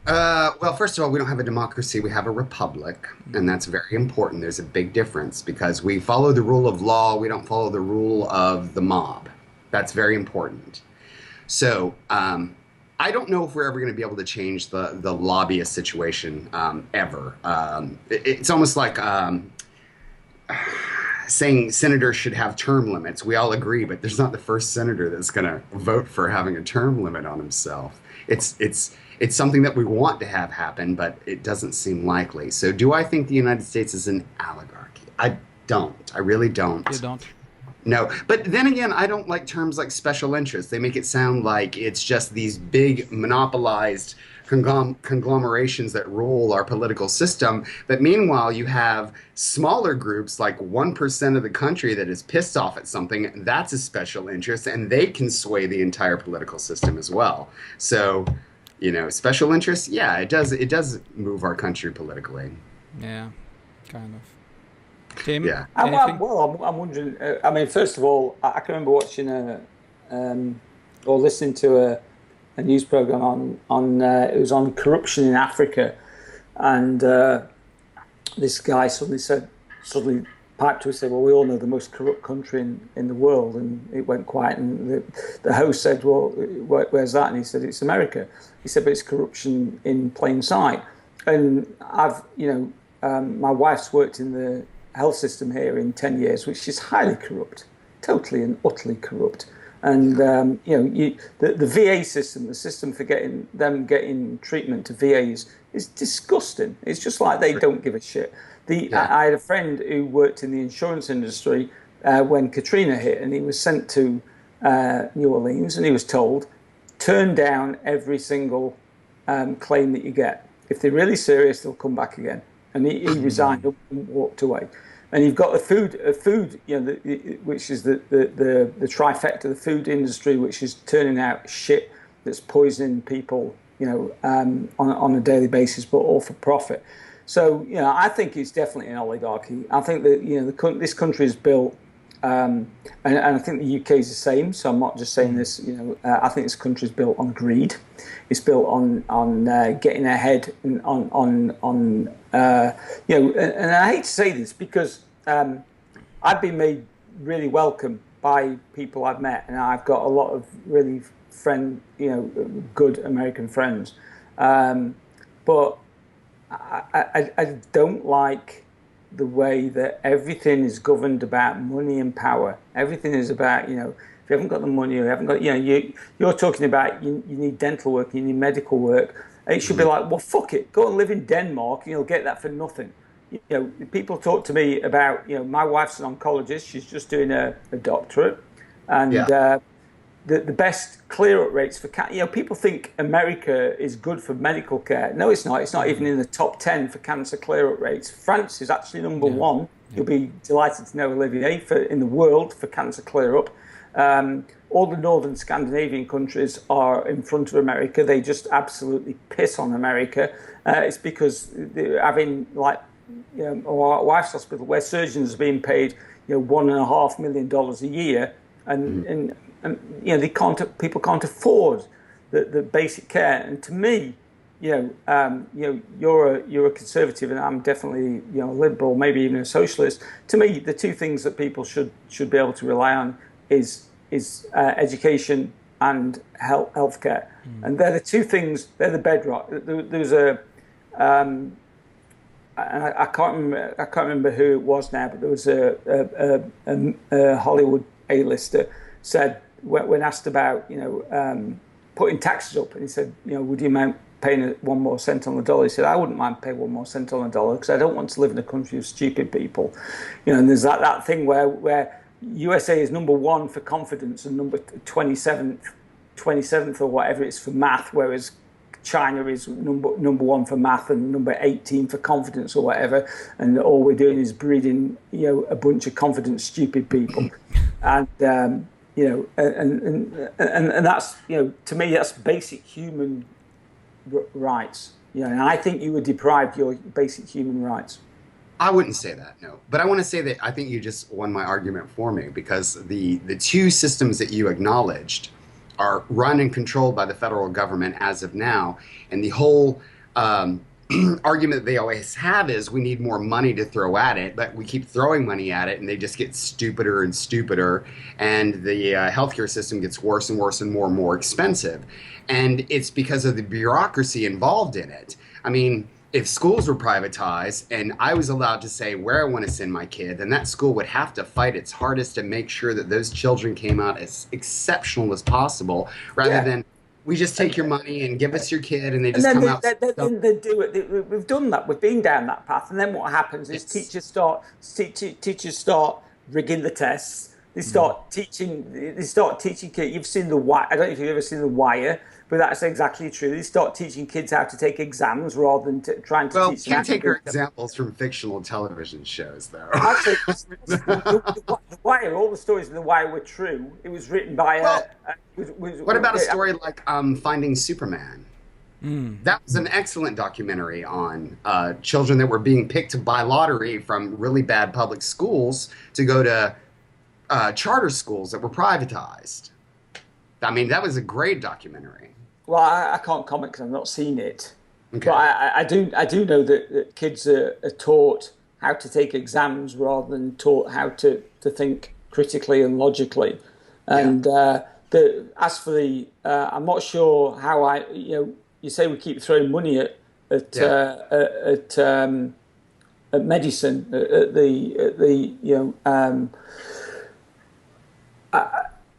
Well, first of all, we don't have a democracy. We have a republic, and that's very important. There's a big difference because we follow the rule of law. We don't follow the rule of the mob. That's very important. So I don't know if we're ever going to be able to change the lobbyist situation ever. It's almost like saying senators should have term limits. We all agree, but there's not the first senator that's going to vote for having a term limit on himself. It's something that we want to have happen, but it doesn't seem likely. So do I think the United States is an oligarchy? I don't. I really don't. You don't? No. But then again, I don't like terms like special interests. They make it sound like it's just these big monopolized conglomerations that rule our political system. But meanwhile, you have smaller groups like 1% of the country that is pissed off at something. That's a special interest, and they can sway the entire political system as well. So, special interests, yeah, it does move our country politically. Yeah, kind of. Tim, yeah. I'm wondering. First of all, I can remember watching or listening to a news program on it was on corruption in Africa, and this guy suddenly piped to us and said, "Well, we all know the most corrupt country in the world," and it went quiet. And the host said, "Well, where's that?" And he said, "It's America." He said, "But it's corruption in plain sight." And my wife's worked in the health system here in 10 years, which is highly corrupt, totally and utterly corrupt. And the VA system, the system for getting treatment to VAs, is disgusting. It's just like they don't give a shit. I had a friend who worked in the insurance industry when Katrina hit, and he was sent to New Orleans, and he was told, turn down every single claim that you get. If they're really serious, they'll come back again. And he resigned up and walked away. And you've got the food, which is the trifecta, the food industry, which is turning out shit that's poisoning people, on a daily basis, but all for profit. So, I think it's definitely an oligarchy. I think that, this country is built, and I think the UK is the same. So I'm not just saying this, I think this country is built on greed. It's built on getting ahead, and and I hate to say this because I've been made really welcome by people I've met, and I've got a lot of really good American friends. But I don't like the way that everything is governed about money and power. Everything is about, if you haven't got the money, or you haven't got, you're talking about you need dental work, you need medical work. It should be like, well, fuck it, go and live in Denmark and you'll get that for nothing. People talk to me about, my wife's an oncologist, she's just doing a doctorate, and the best clear-up rates for cancer. People think America is good for medical care. No, it's not. It's not even in the top 10 for cancer clear-up rates. France is actually number one. You'll be delighted to know, Olivier, in the world for cancer clear-up. All the northern Scandinavian countries are in front of America. They just absolutely piss on America. It's because they're having, our wife's hospital, where surgeons are being paid, $1.5 million a year, and people can't afford the basic care. And to me, you're a conservative, and I'm definitely a liberal, maybe even a socialist. To me, the two things that people should be able to rely on is education and healthcare, and they're the two things. They're the bedrock. There's and I can't remember who it was now, but there was a Hollywood A-lister said, when asked about putting taxes up, and he said, would you mind paying 1 more cent on the dollar? He said, I wouldn't mind paying 1 more cent on the dollar, because I don't want to live in a country of stupid people. And there's that thing where USA is number 1 for confidence and number 27th or whatever it's for math, whereas China is number 1 for math and number 18 for confidence or whatever, and all we're doing is breeding a bunch of confident stupid people. And and that's to me that's basic human rights. Yeah, and I think you were deprived your basic human rights. I wouldn't say that, no. But I want to say that I think you just won my argument for me because the two systems that you acknowledged are run and controlled by the federal government as of now. And the whole argument that they always have is we need more money to throw at it, but we keep throwing money at it and they just get stupider and stupider. And the healthcare system gets worse and worse and more expensive. And it's because of the bureaucracy involved in it. I mean, if schools were privatized and I was allowed to say where I want to send my kid, then that school would have to fight its hardest to make sure that those children came out as exceptional as possible, rather than we just take your money and give us your kid and they just come out. They do it. We've done that. We've been down that path. And then what happens is teachers start rigging the tests. They start teaching kids. You've seen The Wire. I don't know if you've ever seen The Wire. But that's exactly true. They start teaching kids how to take exams rather than trying to teach them. Well, can't take your examples from fictional television shows, though. Actually, the Wire, all the stories in The Wire were true. It was written by what about a story like Finding Superman? That was an excellent documentary on children that were being picked by lottery from really bad public schools to go to charter schools that were privatized. I mean, that was a great documentary. Well, I can't comment because I've not seen it. Okay. But I do know that kids are taught how to take exams rather than taught how to think critically and logically. And as for the, I'm not sure how you say we keep throwing money at medicine,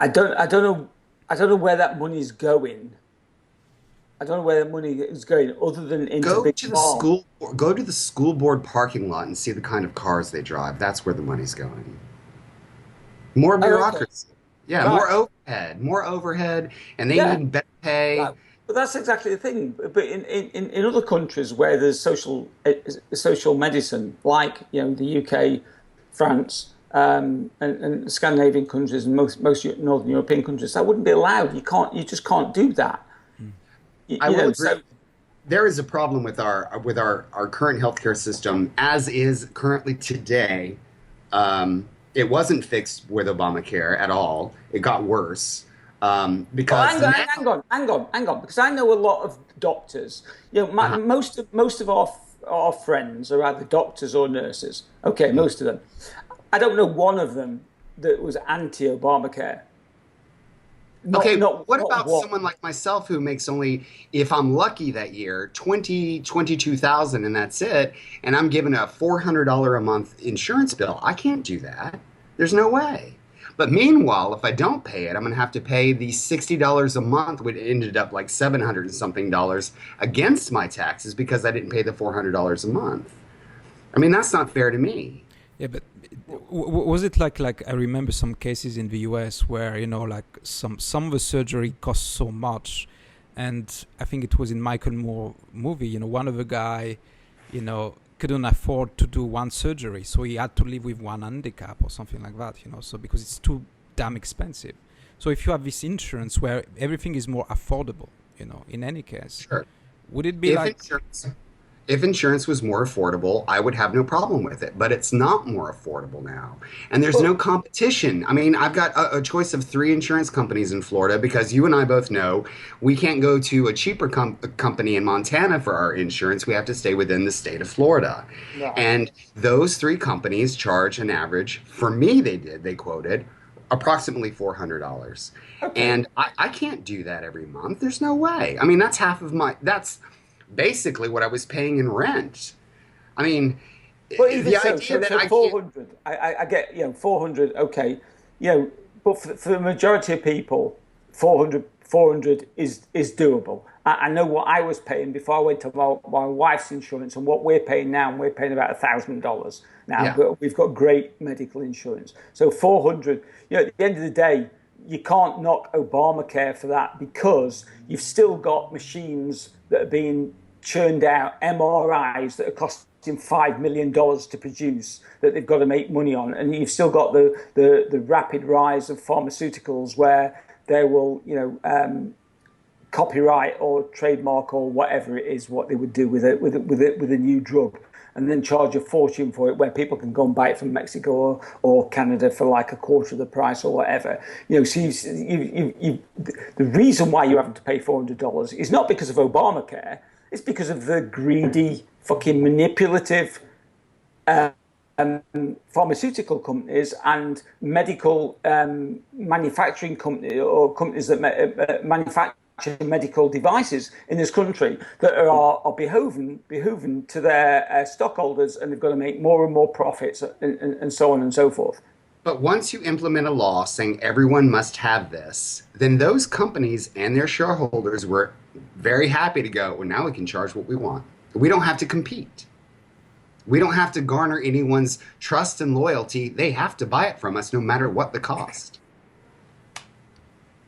I don't know where that money is going. I don't know where that money is going, other than into big farm. Go to the school board parking lot and see the kind of cars they drive. That's where the money's going. More bureaucracy. Okay. Yeah, right. more overhead, and they need better pay. Right. But that's exactly the thing. But in other countries where there's social medicine, like the UK, France, and Scandinavian countries and most Northern European countries, that wouldn't be allowed. You just can't do that. I will agree. So, there is a problem with our current healthcare system as is currently today. It wasn't fixed with Obamacare at all. It got worse because hang on, because I know a lot of doctors. Most of our friends are either doctors or nurses. Okay, most of them. I don't know one of them that was anti-Obamacare. What about someone like myself who makes only, if I'm lucky that year, $22,000 and that's it, and I'm given a $400 a month insurance bill? I can't do that. There's no way. But meanwhile, if I don't pay it, I'm going to have to pay the $60 a month, which ended up like $700 and something against my taxes because I didn't pay the $400 a month. I mean, that's not fair to me. Yeah, but was it like I remember some cases in the US where some of the surgery costs so much, and I think it was in Michael Moore movie. One of the guy, couldn't afford to do one surgery, so he had to live with one handicap or something like that. So because it's too damn expensive. So if you have this insurance where everything is more affordable, in any case, sure. Would it be If insurance was more affordable, I would have no problem with it. But it's not more affordable now. And there's no competition. I mean, I've got a choice of 3 insurance companies in Florida because you and I both know we can't go to a cheaper company in Montana for our insurance. We have to stay within the state of Florida. Yeah. And those 3 companies charge an average, for me they quoted, approximately $400. Okay. And I can't do that every month. There's no way. I mean, that's half of that's basically what I was paying in rent. I mean, the idea that 400, I get, 400, okay, but for the majority of people, 400 is doable. I know what I was paying before I went to my wife's insurance and what we're paying now, and we're paying about $1,000 now. But we've got great medical insurance. So 400, at the end of the day, you can't knock Obamacare for that because you've still got machines that are being churned out, MRIs that are costing $5 million to produce, that they've got to make money on. And you've still got the rapid rise of pharmaceuticals where they will, copyright or trademark or whatever it is, what they would do with a new drug, and then charge a fortune for it, where people can go and buy it from Mexico or Canada for like a quarter of the price or whatever. So the reason why you're having to pay $400 is not because of Obamacare. It's because of the greedy, fucking manipulative pharmaceutical companies and medical manufacturing companies, or companies that manufacture medical devices in this country, that are behoven to their stockholders, and they've got to make more and more profits, and so on and so forth. But once you implement a law saying everyone must have this, then those companies and their shareholders were very happy to go, well, now we can charge what we want. We don't have to compete. We don't have to garner anyone's trust and loyalty. They have to buy it from us no matter what the cost.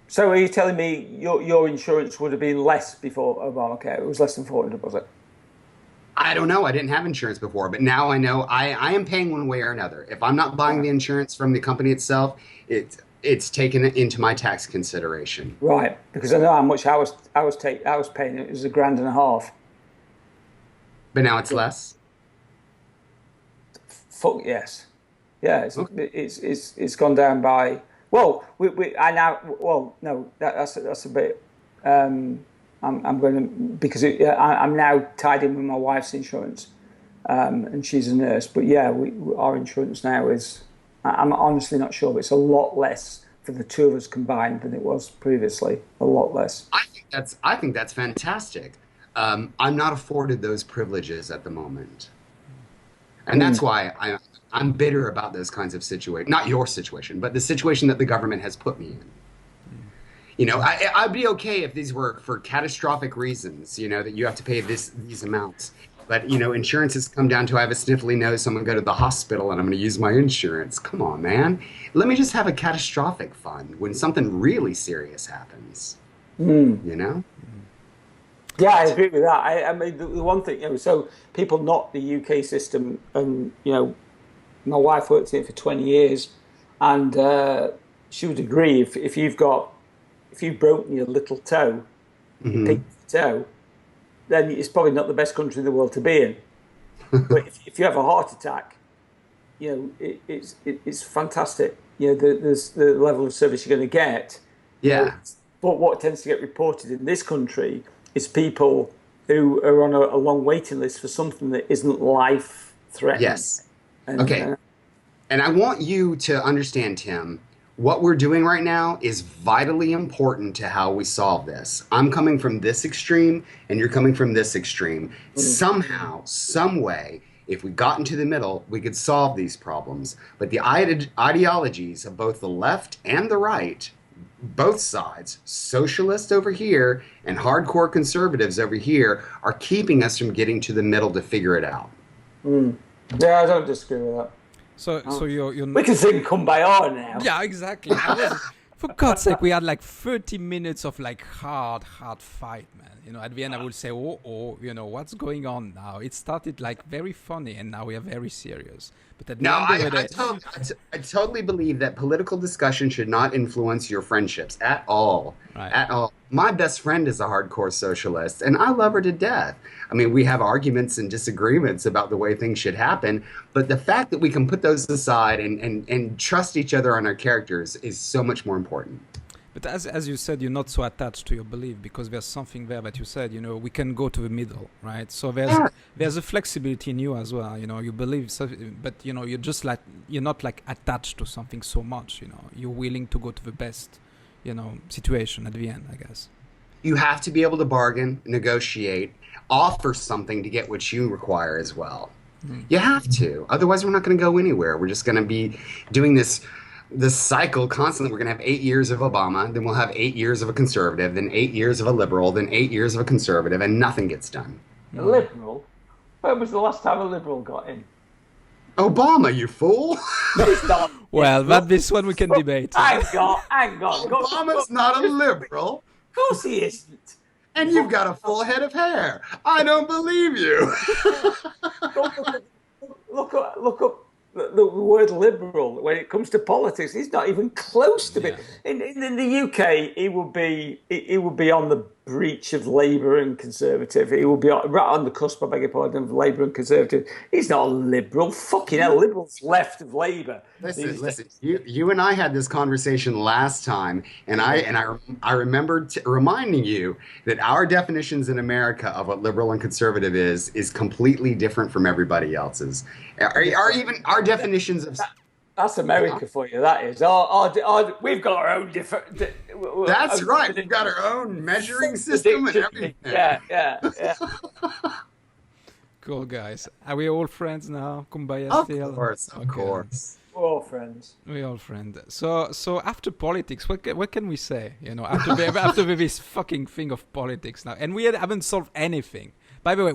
So are you telling me your insurance would have been less before Obamacare? It was less than $400, was it? I don't know. I didn't have insurance before, but now I know I am paying one way or another. If I'm not buying the insurance from the company itself, it's taken into my tax consideration. Right, because I know how much I was paying. It was $1,500. But now it's less. Fuck yes, yeah. It's gone down by. Well, that's a bit. I'm going to, because I'm now tied in with my wife's insurance, and she's a nurse. But yeah, our insurance now is. I'm honestly not sure, but it's a lot less for the two of us combined than it was previously. A lot less. I think that's fantastic. I'm not afforded those privileges at the moment, and that's why I'm bitter about those kinds of situations. Not your situation, but the situation that the government has put me in. I'd be okay if these were for catastrophic reasons, that you have to pay these amounts. But, insurance has come down to I have a sniffly nose, so I'm going to go to the hospital and I'm going to use my insurance. Come on, man. Let me just have a catastrophic fund when something really serious happens. Yeah, I agree with that. I mean, the one thing, so people knock the UK system, and, my wife worked in it for 20 years, and she would agree if you've broken your little toe, your pinky toe, then it's probably not the best country in the world to be in. But if you have a heart attack, it's fantastic. There's the level of service you're going to get. Yeah. But what tends to get reported in this country is people who are on a long waiting list for something that isn't life-threatening. Yes. Okay. And I want you to understand, Tim, what we're doing right now is vitally important to how we solve this. I'm coming from this extreme, and you're coming from this extreme. Somehow, some way, if we got into the middle, we could solve these problems. But the ideologies of both the left and the right, both sides, socialists over here and hardcore conservatives over here, are keeping us from getting to the middle to figure it out. Yeah, I don't disagree with that. So you're we can sing Kumbaya now. Yeah, exactly. For God's sake, we had like 30 minutes of like hard fight, man. At the end I would say, what's going on now? It started like very funny, and now we are very serious. But at the end of the day, I totally believe that political discussion should not influence your friendships at all. Right. At all. My best friend is a hardcore socialist, and I love her to death. I mean, we have arguments and disagreements about the way things should happen, but the fact that we can put those aside and trust each other on our characters is so much more important. But as you said, you're not so attached to your belief, because there's something there that you said, we can go to the middle, right? So there's a flexibility in you as well, you believe, but you're just like, you're not like attached to something so much, you're willing to go to the best, situation at the end, I guess. You have to be able to bargain, negotiate, offer something to get what you require as well. You have to, otherwise we're not going to go anywhere. We're just going to be doing this cycle constantly. We're going to have 8 years of Obama, then we'll have 8 years of a conservative, then 8 years of a liberal, then 8 years of a conservative, and nothing gets done. A liberal? When was the last time a liberal got in? Obama, you fool! Well, this one we can debate. Hang on. Obama's not a liberal. Of course he isn't. And you've got a full head of hair. I don't believe you. Look up the word liberal when it comes to politics. He's not even close to it. In the UK, he would be on the breach of Labour and Conservative. He will be right on the cusp, I beg your pardon, of Labour and Conservative. He's not a Liberal. Fucking hell, Liberals left of Labour. Listen. You and I had this conversation last time, and I remember reminding you that our definitions in America of what liberal and conservative is completely different from everybody else's. Even our definitions of... That's America for you, that is. We've got our own different... That's right. We've got our own measuring system and everything. Yeah. Cool, guys. Are we all friends now? Kumbaya still? Of course. We're all friends. We're all friends. So after politics, what can we say? You know, after this fucking thing of politics now, and we haven't solved anything. By the way,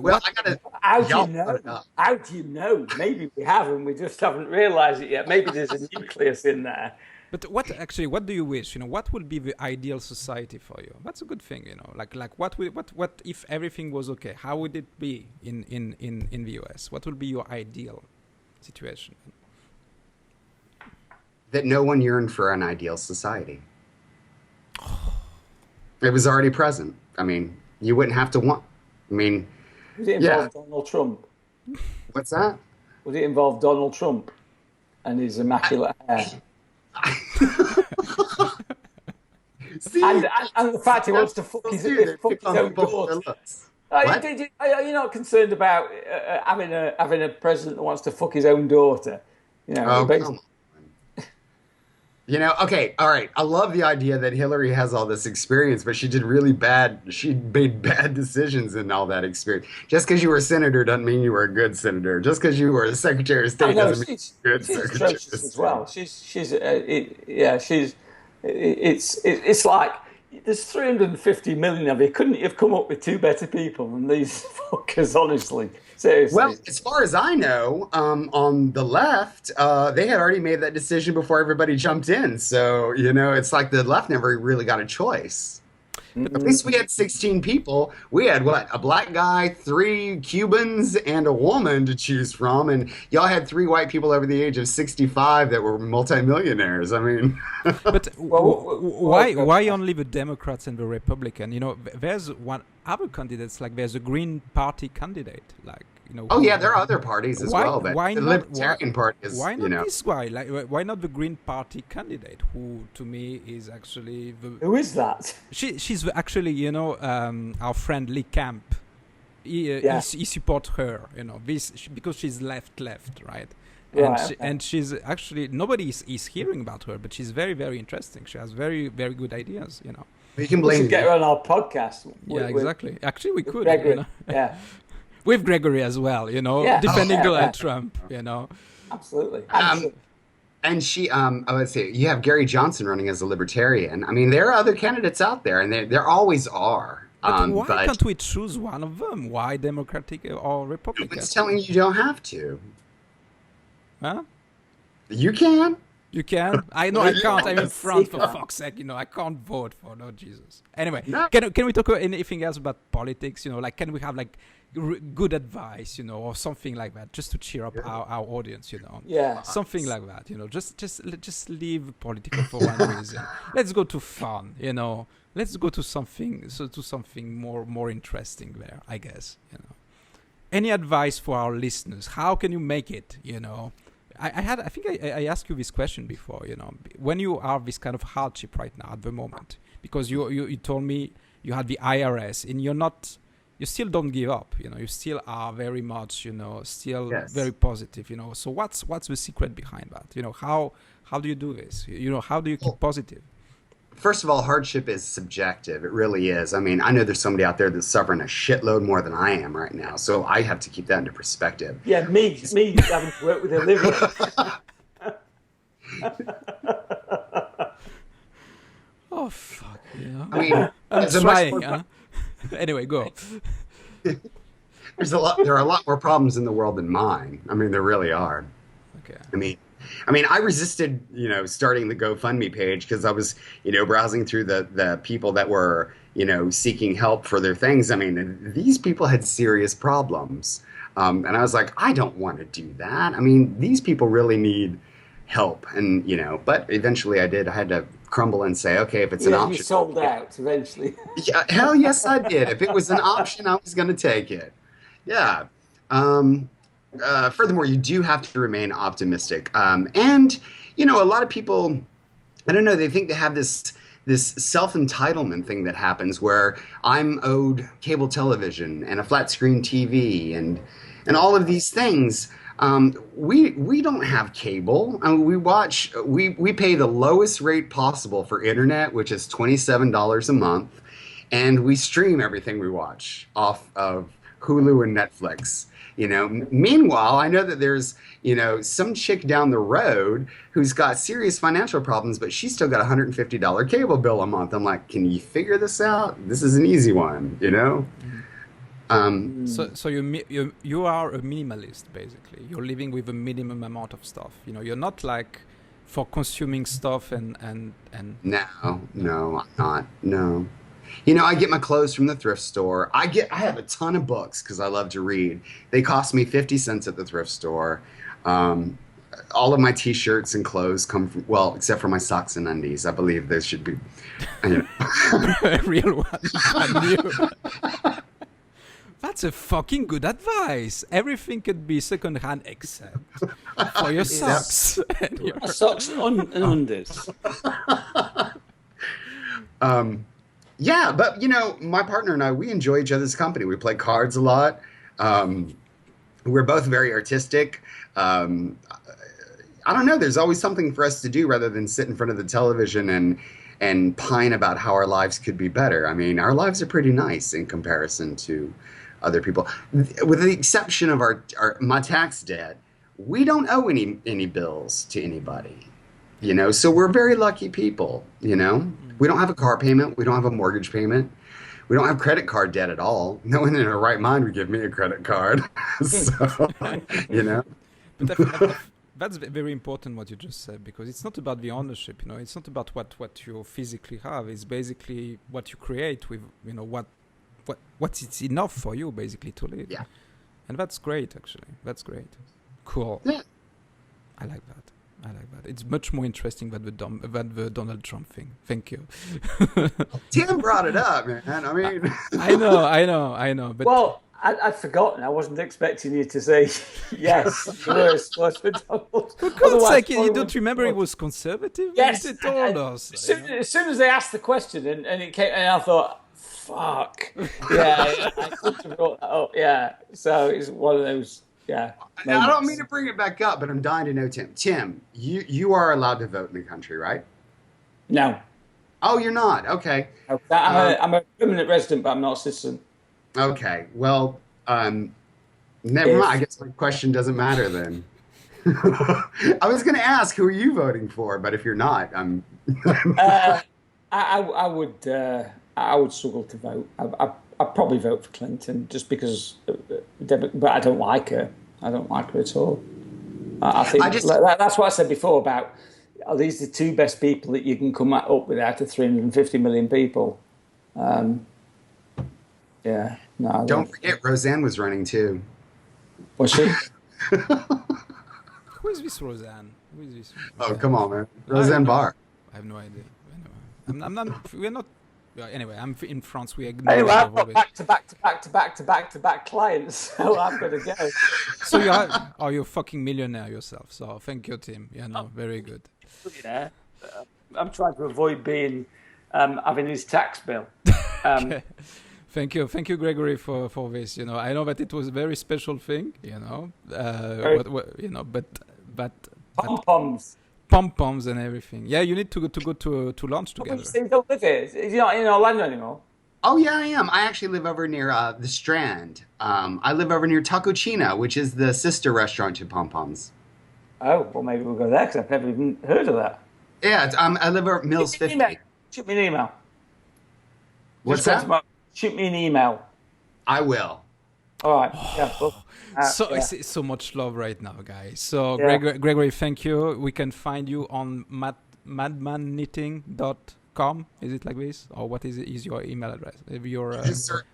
how do you know? Maybe we have, and we just haven't realised it yet. Maybe there's a nucleus in there. But what do you wish? You know, what would be the ideal society for you? That's a good thing, you know. Like what if everything was okay? How would it be in the US? What would be your ideal situation? That no one yearned for an ideal society. It was already present. I mean, you wouldn't have to want. I mean, would it involve Donald Trump? What's that? Would it involve Donald Trump and his immaculate hair? See, and the fact he wants to fuck his own daughter. Are you not concerned about having a president that wants to fuck his own daughter? You know, come on. You know, okay, all right. I love the idea that Hillary has all this experience, but she made bad decisions in all that experience. Just because you were a senator doesn't mean you were a good senator. Just because you were a secretary of state doesn't mean you're a good secretary of state. As well. It's like there's 350 million of you. Couldn't you have come up with two better people than these fuckers, honestly? Seriously. Well, as far as I know, on the left, they had already made that decision before everybody jumped in. So, you know, it's like the left never really got a choice. At least we had 16 people. We had, a black guy, 3 Cubans, and a woman to choose from. And y'all had 3 white people over the age of 65 that were multimillionaires. I mean... But why only the Democrats and the Republican? You know, there's one other candidates, like there's a Green Party candidate, like, you know. Oh, yeah, there are other parties as well. But the Libertarian Party is, why not this guy? Like, why not the Green Party candidate, who to me is actually the... Who is that? She's actually, you know, our friend Lee Camp. He supports her, you know, because she's left, right? And she's actually, nobody is hearing about her, but she's very, very interesting. She has very, very good ideas, you know. We should get her on our podcast. Exactly. Actually, we could. Gregory, you know? Yeah. With Gregory as well, you know, defending Donald Trump, you know. Absolutely. And she, let's see, you have Gary Johnson running as a libertarian. I mean, there are other candidates out there, and there always are. But why can't we choose one of them? Why Democratic or Republican? It's telling you don't have to. Huh? You can. You can? I know I can't. I'm in France, for fuck's sake. You know, I can't vote for no Jesus. Anyway, can we talk about anything else about politics? You know, like, can we have like good advice, you know, or something like that, just to cheer up our audience, you know? Yeah. Something like that, you know. Just leave political for one reason. Let's go to fun, you know. Let's go to something more interesting there, I guess, you know. Any advice for our listeners? How can you make it, you know? I think I asked you this question before, you know, when you are this kind of hardship right now at the moment, because you told me you had the IRS and you still don't give up, you know, you still are very much, you know, still very positive, you know. So what's the secret behind that? You know, how do you do this? You know, how do you keep positive? First of all, hardship is subjective. It really is. I mean, I know there's somebody out there that's suffering a shitload more than I am right now, so I have to keep that into perspective. Yeah, me having to work with Olivia. Oh, fuck, yeah. I mean, I'm trying, huh? Anyway, go. There are a lot more problems in the world than mine. I mean, there really are. Okay. I mean, I resisted, you know, starting the GoFundMe page because I was, you know, browsing through the people that were, you know, seeking help for their things. I mean, these people had serious problems. And I was like, I don't want to do that. I mean, these people really need help. And, you know, but eventually I did. I had to crumble and say, okay, if it's an option. You sold out eventually. Yeah, hell yes, I did. If it was an option, I was going to take it. Yeah. Furthermore, you do have to remain optimistic. And, a lot of people, I don't know, they think they have this self-entitlement thing that happens where I'm owed cable television and a flat screen TV and all of these things. We don't have cable. I mean, we pay the lowest rate possible for internet, which is $27 a month, and we stream everything we watch off of Hulu and Netflix. Meanwhile, I know that there's, some chick down the road who's got serious financial problems, but she's still got a $150 cable bill a month. I'm like, can you figure this out? This is an easy one, So you are a minimalist, basically. You're living with a minimum amount of stuff. You're not like for consuming stuff and No, I'm not. No. I get my clothes from the thrift store. I have a ton of books because I love to read. They cost me 50 cents at the thrift store. All of my T-shirts and clothes come from, well, except for my socks and undies. I believe those should be, real ones. That's a fucking good advice. Everything could be secondhand except for your socks. And your socks and undies. Yeah, but my partner and I, we enjoy each other's company. We play cards a lot. We're both very artistic. I don't know. There's always something for us to do rather than sit in front of the television and pine about how our lives could be better. I mean, our lives are pretty nice in comparison to other people. With the exception of my tax debt, we don't owe any bills to anybody. So we're very lucky people. We don't have a car payment. We don't have a mortgage payment. We don't have credit card debt at all. No one in their right mind would give me a credit card. So, But that's very important what you just said, because it's not about the ownership. It's not about what you physically have. It's basically what you create with, what it's enough for you basically to live. Yeah. And that's great, actually. That's great. Cool. Yeah. I like that. It's much more interesting than the Donald Trump thing. Thank you. Tim brought it up, man. I mean, I know. But well, I'd forgotten. I wasn't expecting you to say yes. Worst was for Donald. For God's sake, you don't remember he was conservative? Yes, They told us. As soon as they asked the question, and it came, and I thought, fuck. Yeah, I couldn't have brought that up. Yeah, so it's one of those. Yeah. I don't mean to bring it back up, but I'm dying to know, Tim. Tim, you are allowed to vote in the country, right? No. Oh, you're not? Okay. I'm a permanent resident, but I'm not a citizen. Okay. Well, never mind. I guess my question doesn't matter then. I was going to ask, who are you voting for? But if you're not, I'm... I would struggle to vote. I'd probably vote for Clinton just because, but I don't like her. I don't like her at all. I think that's what I said before about, are these the two best people that you can come up with out of 350 million people? Yeah. No. Don't forget, Roseanne was running too. Was she? Who is this Roseanne? Oh, come on, man. Roseanne Barr. I have no idea. I'm not. We're not. Anyway, I'm in France. We ignore. Anyway, I've got back-to-back clients, so I've got to go. So you're a fucking millionaire yourself. So thank you, Tim. Yeah, no, very good. Yeah, I'm trying to avoid being having his tax bill. Okay. Thank you, Gregory, for this. I know that it was a very special thing. But pom-poms and everything. Yeah, you need to go to lunch together. You don't live here. You're not in Orlando anymore. Oh yeah, I am. I actually live over near the Strand. I live over near Tacocina, which is the sister restaurant to Pom-Poms. Oh, well, maybe we'll go there because I've never even heard of that. Yeah, I live over Mills 50. Shoot me an email. What's that? Shoot me an email. I will. All right. Yeah. Well, It's so much love right now, guys. So Gregory, thank you. We can find you on madmanknitting.com. Is it like this, or what is your email address? If you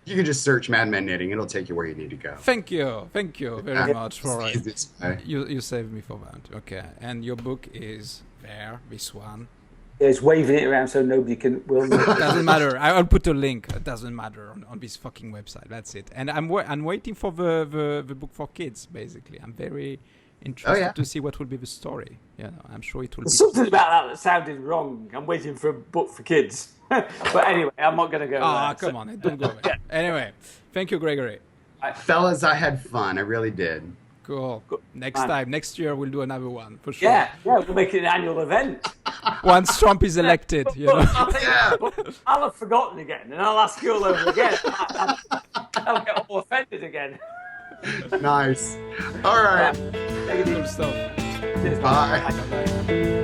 can just search Madman Knitting. It'll take you where you need to go. Thank you very much for it. You saved me for that. Okay, and your book is there. This one. It's waving it around so nobody will know. Doesn't matter. I'll put a link. It doesn't matter on this fucking website. That's it. And I'm waiting for the book for kids. Basically, I'm very interested to see what will be the story. Yeah, I'm sure it will. There's something about that sounded wrong. I'm waiting for a book for kids. But anyway, I'm not going to go. Come on, don't go there. Anyway, thank you, Gregory. Fellas, I had fun. I really did. Cool. Next year, we'll do another one for sure. Yeah, we'll make it an annual event. Once Trump is elected, you know. I'll have forgotten again, and I'll ask you all over again. I'll get all offended again. Nice. All right. Good stuff. Bye. Bye.